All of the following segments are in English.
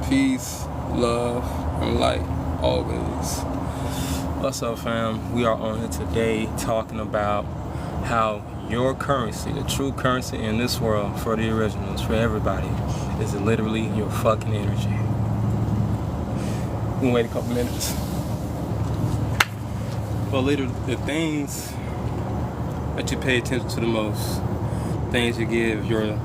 Peace, love, and light always. What's up, fam? We are on here today talking about how your currency, the true currency in this world for the originals, for everybody, is literally your fucking energy. We can wait a couple minutes. But later, the things that you pay attention to the most, things you give your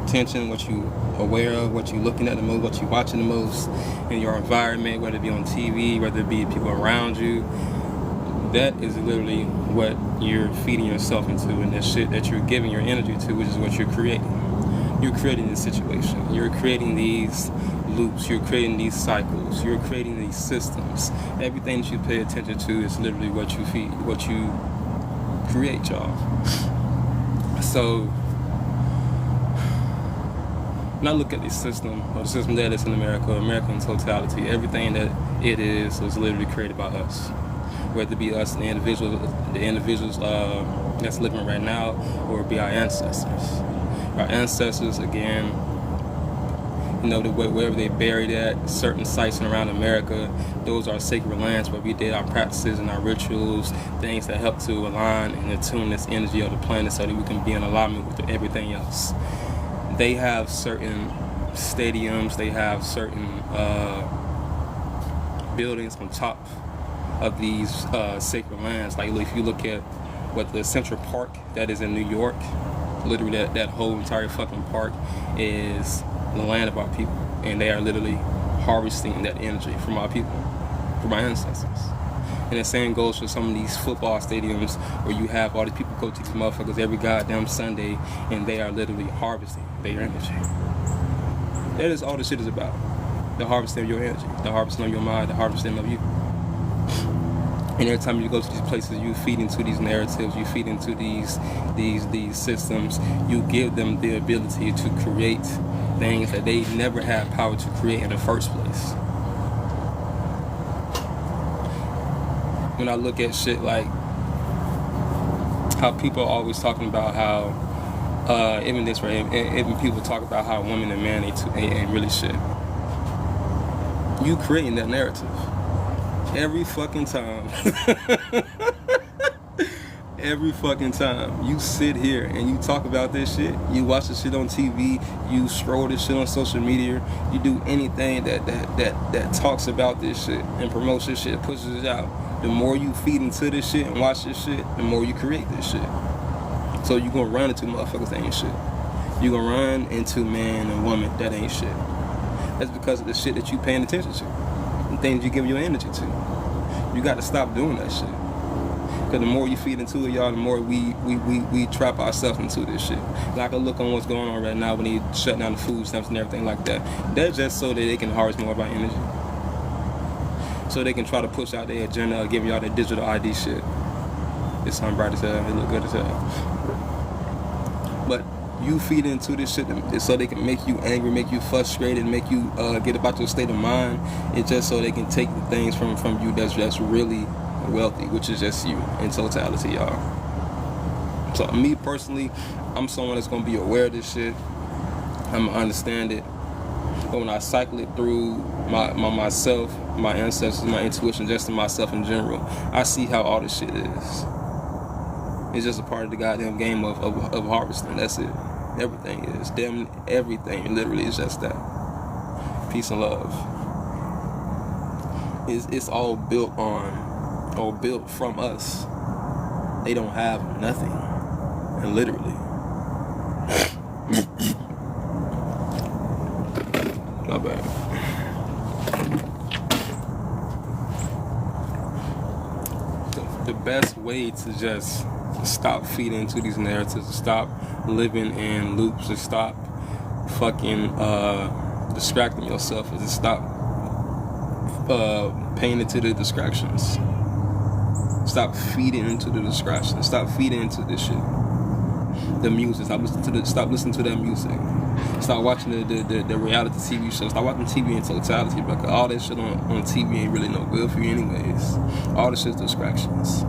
attention, what you aware of, what you looking at the most, what you watching the most in your environment, whether it be on TV, whether it be people around you, that is literally what you're feeding yourself into, and that shit that you're giving your energy to, which is what you're creating. You're creating this situation. You're creating these loops. You're creating these cycles. You're creating these systems. Everything that you pay attention to is literally what you feed, what you create, y'all. So when I look at this system, or the system that is in America in totality, everything that it is was literally created by us. Whether it be us, the individuals that's living right now, or it be our ancestors. Our ancestors, again, you know, wherever they buried at, certain sites around America, those are sacred lands where we did our practices and our rituals, things that help to align and attune this energy of the planet so that we can be in alignment with everything else. They have certain stadiums, they have certain buildings on top of these sacred lands. Like, if you look at what the Central Park that is in New York, literally that whole entire fucking park is the land of our people, and they are literally harvesting that energy from our people, from our ancestors. And the same goes for some of these football stadiums where you have all these people go to these motherfuckers every goddamn Sunday, and they are literally harvesting their energy. That is all this shit is about. The harvesting of your energy, the harvesting of your mind, the harvesting of you. And every time you go to these places, you feed into these narratives, you feed into these systems, you give them the ability to create things that they never had power to create in the first place. When I look at shit like how people are always talking about how, even this, right, even people talk about how women and men ain't really shit. You creating that narrative. Every fucking time. Every fucking time you sit here and you talk about this shit, you watch this shit on TV, you scroll this shit on social media, you do anything that talks about this shit and promotes this shit, pushes it out. The more you feed into this shit and watch this shit, the more you create this shit. So you gonna run into motherfuckers that ain't shit. You gonna run into man and woman that ain't shit. That's because of the shit that you paying attention to. Things you give your energy to. You got to stop doing that shit. Because the more you feed into it, y'all, the more we trap ourselves into this shit. Like, I look on what's going on right now when they shut down the food stamps and everything like that. That's just so that they can harvest more of our energy. So they can try to push out their agenda, give y'all that digital ID shit. It's something bright as hell. It look good as hell. But you feed into this shit so they can make you angry, make you frustrated, make you get about your state of mind. It's just so they can take the things from you that's just really wealthy, which is just you in totality, y'all. So me personally, I'm someone that's gonna be aware of this shit. I'm gonna understand it. But when I cycle it through myself, my ancestors, my intuition, just to myself in general, I see how all this shit is. It's just a part of the goddamn game of harvesting. That's it. Everything is. Damn everything literally is just that. Peace and love. It's all built on, or built from us. They don't have nothing. And literally. My bad. The best way to just stop feeding into these narratives, to stop living in loops, to stop fucking distracting yourself, is to stop paying into the distractions. Stop feeding into the distractions. Stop feeding into this shit. The music. Stop listening to that music. Stop watching the reality TV shows. Stop watching TV in totality, because all that shit on TV ain't really no good for you anyways. All this shit's distractions.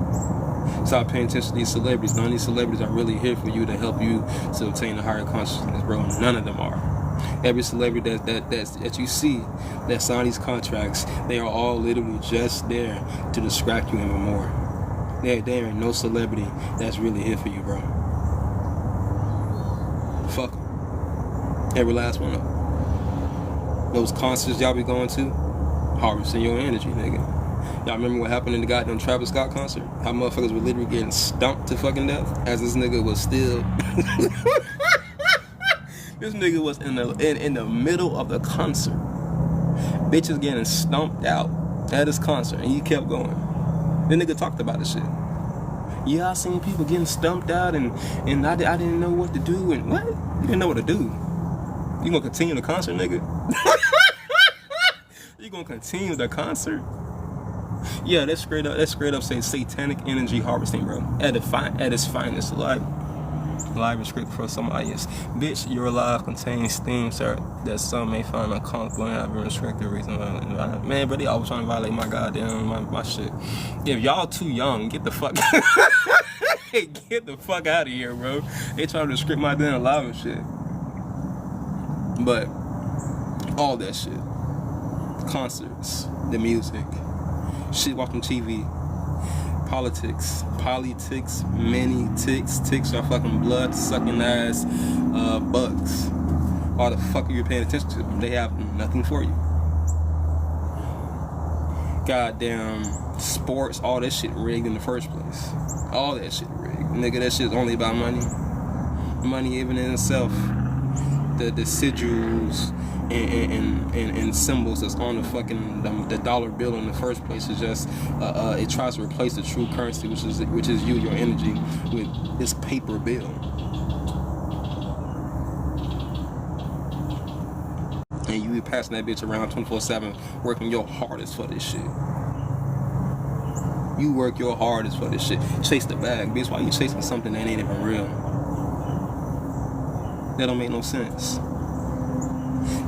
Stop paying attention to these celebrities. None of these celebrities are really here for you to help you to obtain a higher consciousness, bro. None of them are. Every celebrity that you see that sign these contracts, they are all literally just there to distract you even more. There ain't no celebrity that's really here for you, bro. Fuck 'em. Every last one of them. Those concerts y'all be going to, harvesting your energy, nigga. Y'all remember what happened in the goddamn Travis Scott concert? How motherfuckers were literally getting stumped to fucking death as this nigga was still. This nigga was in the middle of the concert. Bitches getting stumped out at his concert, and he kept going. The nigga talked about this shit. Yeah, I seen people getting stumped out, and I didn't know what to do. And what? You didn't know what to do? You gonna continue the concert, nigga? You gonna continue the concert? Yeah, that's straight up say satanic energy harvesting, bro. At its finest, live and script for some audience. Bitch, your live contains themes that some may find uncomfortable and have a restricted reason. Man, but they always trying to violate my goddamn my shit. If y'all too young, get the fuck get the fuck out of here, bro. They trying to script my damn live and shit. But all that shit, concerts, the music, shit watching TV, politics, many ticks are fucking blood sucking ass bugs. All the fuck are you paying attention to? They have nothing for you. Goddamn sports, all that shit rigged in the first place. All that shit rigged. Nigga, that shit's only about money. Money even in itself. The sigils and symbols that's on the fucking the dollar bill in the first place is just it tries to replace the true currency, which is you, your energy, with this paper bill. And you be passing that bitch around 24/7, working your hardest for this shit. You work your hardest for this shit. Chase the bag, bitch. Why you chasing something that ain't even real? That don't make no sense.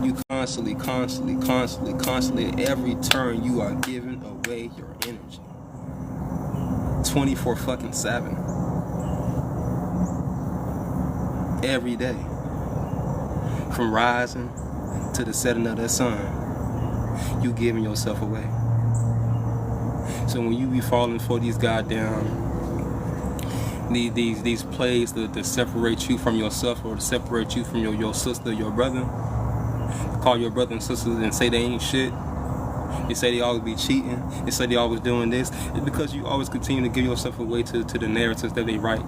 You constantly, at every turn, you are giving away your energy. 24/7. Every day. From rising to the setting of that sun, you giving yourself away. So when you be falling for these goddamn these plays that separate you from yourself, or to separate you from your sister, your brother, call your brother and sister and say they ain't shit. They say they always be cheating. They say they always doing this. It's because you always continue to give yourself away to the narratives that they write.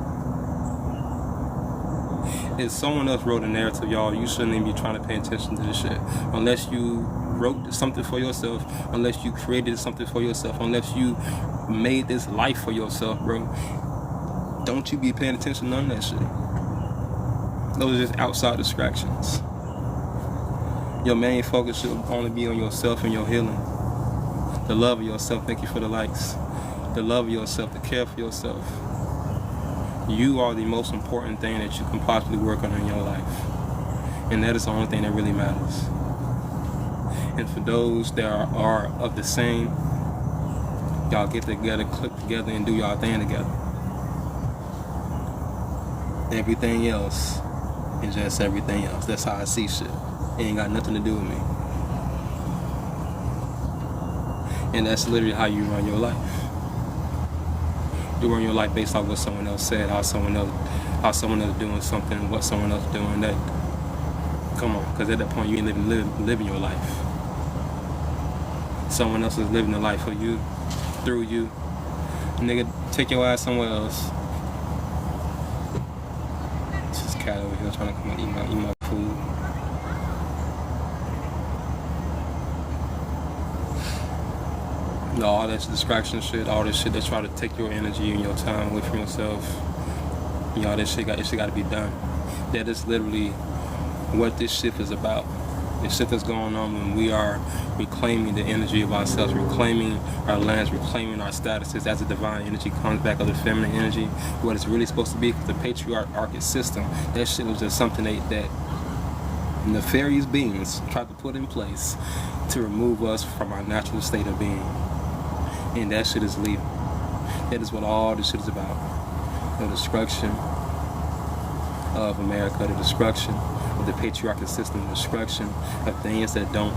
If someone else wrote a narrative, y'all, you shouldn't even be trying to pay attention to this shit. Unless you wrote something for yourself, unless you created something for yourself, unless you made this life for yourself, bro. Don't you be paying attention to none of that shit. Those are just outside distractions. Your main focus should only be on yourself and your healing. The love of yourself, thank you for the likes. The love of yourself, the care for yourself. You are the most important thing that you can possibly work on in your life. And that is the only thing that really matters. And for those that are of the same, y'all get together, click together, and do y'all thing together. Everything else is just everything else. That's how I see shit. It ain't got nothing to do with me. And that's literally how you run your life. You run your life based off what someone else said, how someone else doing something, what someone else doing. That, come on, because at that point you ain't living your life. Someone else is living the life for you, through you. Nigga, take your ass somewhere else. It's this cat over here trying to come and eat my food. No, all that distraction shit, all this shit that try to take your energy and your time away from yourself. Y'all, this shit got to be done. That is literally what this shift is about. The shit that's going on when we are reclaiming the energy of ourselves, reclaiming our lands, reclaiming our statuses as the divine energy comes back, of the feminine energy, what it's really supposed to be. Because the patriarchal system, that shit was just something that nefarious beings tried to put in place to remove us from our natural state of being. And that shit is leaving. That is what all this shit is about. The destruction of America, the destruction of the patriarchal system of destruction, of things that don't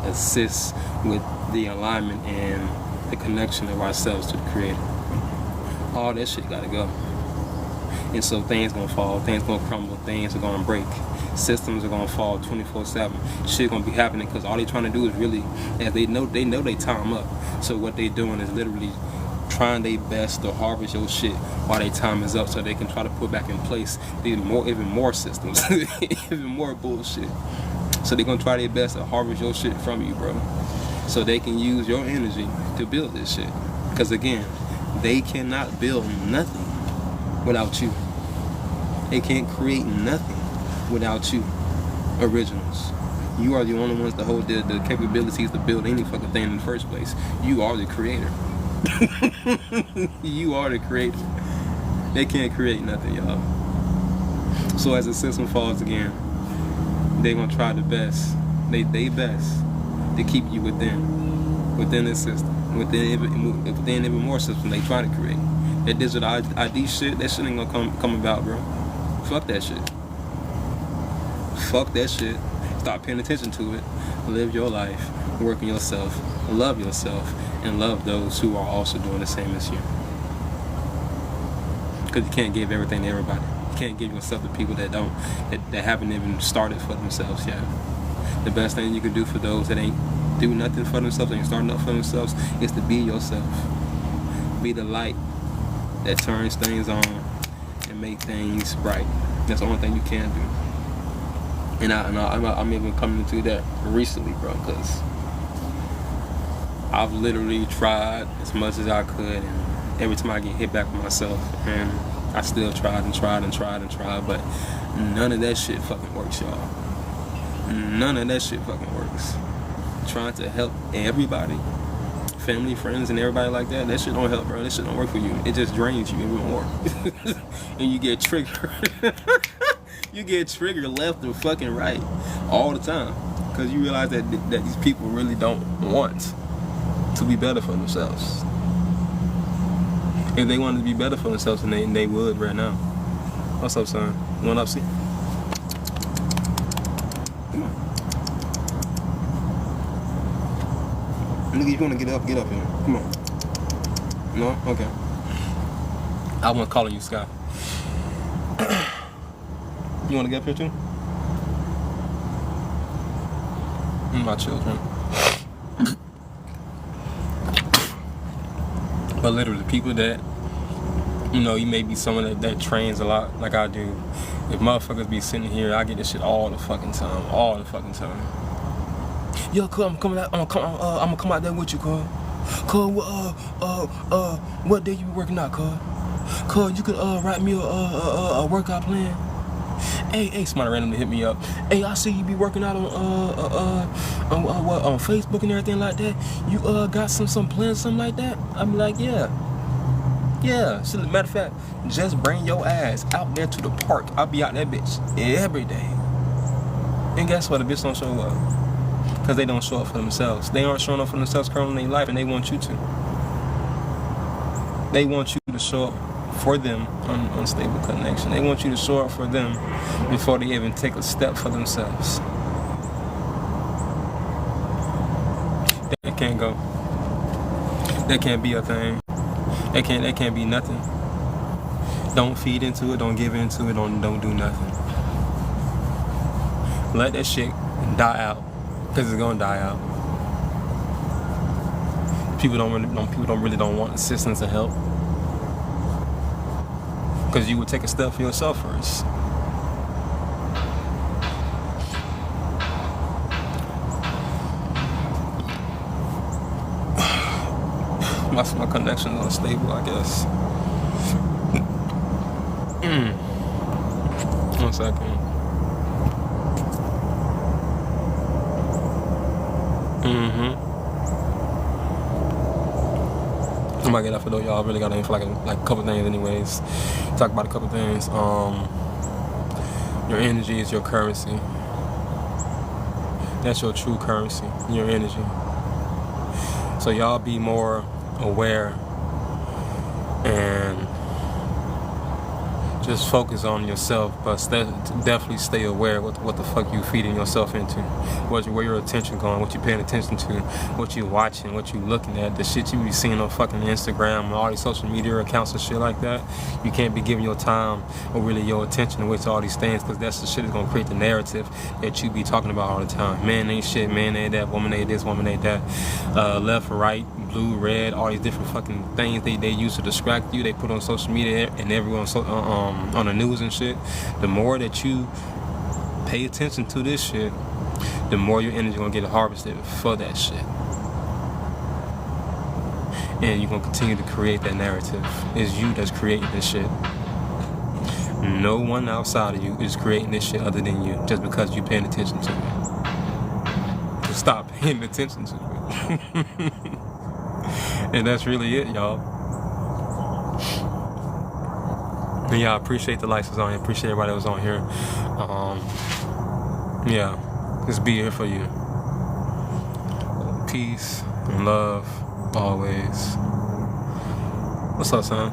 assist with the alignment and the connection of ourselves to the Creator. All that shit gotta go. And so things gonna fall, things gonna crumble, things are gonna break. Systems are gonna fall 24/7. Shit gonna be happening because all they trying to do is really, as they know they time up. So what they doing is literally trying their best to harvest your shit while their time is up, so they can try to put back in place even more systems, even more bullshit. So they gonna try their best to harvest your shit from you, bro. So they can use your energy to build this shit. Because again, they cannot build nothing without you. They can't create nothing without you, originals. You are the only ones that hold the capabilities to build any fucking thing in the first place. You are the creator. You are the creator. They can't create nothing, y'all. So as the system falls again, they gonna try the best. They best to keep you within this system, within even more system they try to create. That digital ID shit, that shit ain't gonna come about, bro. Fuck that shit. Fuck that shit. Stop paying attention to it. Live your life, work on yourself, love yourself, and love those who are also doing the same as you. Because you can't give everything to everybody. You can't give yourself to people that haven't even started for themselves yet. The best thing you can do for those that ain't do nothing for themselves, ain't starting up for themselves, is to be yourself. Be the light that turns things on and make things bright. That's the only thing you can do. And I'm even coming to that recently, bro, because I've literally tried as much as I could, and every time I get hit back with myself, and I still tried, but none of that shit fucking works, y'all. None of that shit fucking works. Trying to help everybody, family, friends, and everybody like that, that shit don't help, bro. That shit don't work for you. It just drains you even more. And you get triggered. You get triggered left and fucking right all the time. Because you realize that these people really don't want to be better for themselves. If they wanted to be better for themselves, then they would right now. What's up, son? You want up, see? Come on. Nigga, you wanna get up here. Come on. No? Okay. I wasn't calling you Scott. You wanna get up here too? My children. But literally, people that, you may be someone that trains a lot like I do. If motherfuckers be sitting here, I get this shit all the fucking time. Yo, cuz, I'm gonna come out there with you, cuz. Cuz, what day you be working out, cuz? Cuz, you could write me a workout plan. Hey, somebody randomly hit me up. Hey, I see you be working out on Facebook and everything like that. You got some plans, something like that? I'm like, yeah. So, matter of fact, just bring your ass out there to the park. I'll be out that bitch every day. And guess what? The bitch don't show up. Because they don't show up for themselves. They aren't showing up for themselves currently in their life, and they want you to. They want you to show up for them on unstable connection. They want you to show up for them before they even take a step for themselves. That can't go. That can't be a thing. That can't be nothing. Don't feed into it, don't give into it, don't do nothing. Let that shit die out. Because it's gonna die out. People don't really want assistance and help. Because you would take a step for yourself first. My connection's unstable, I guess. 1 second. I might get off it though, y'all. I really got to for like a couple things anyways. Talk about a couple things. Your energy is your currency. That's your true currency, your energy. So y'all be more aware and just focus on yourself, but definitely stay aware what the fuck you feeding yourself into, where your attention going, what you paying attention to, what you watching, what you looking at, the shit you be seeing on fucking Instagram and all these social media accounts and shit like that. You can't be giving your time or really your attention away to all these things, because that's the shit that's gonna create the narrative that you be talking about all the time. Man ain't shit, man ain't that, woman ain't this, woman ain't that, left or right, blue, red, all these different fucking things they use to distract you. They put on social media and everyone on the news and shit. The more that you pay attention to this shit, the more your energy gonna get harvested for that shit, and you're gonna continue to create that narrative. It's you that's creating this shit. No one outside of you is creating this shit other than you, just because you're paying attention to it. So stop paying attention to it. And that's really it, y'all. And yeah, I appreciate the likes was on here. Appreciate everybody that was on here. Yeah, just be here for you. Peace and love always. What's up, son?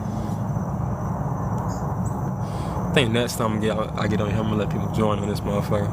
I think next time I get on here, I'm gonna let people join on this motherfucker.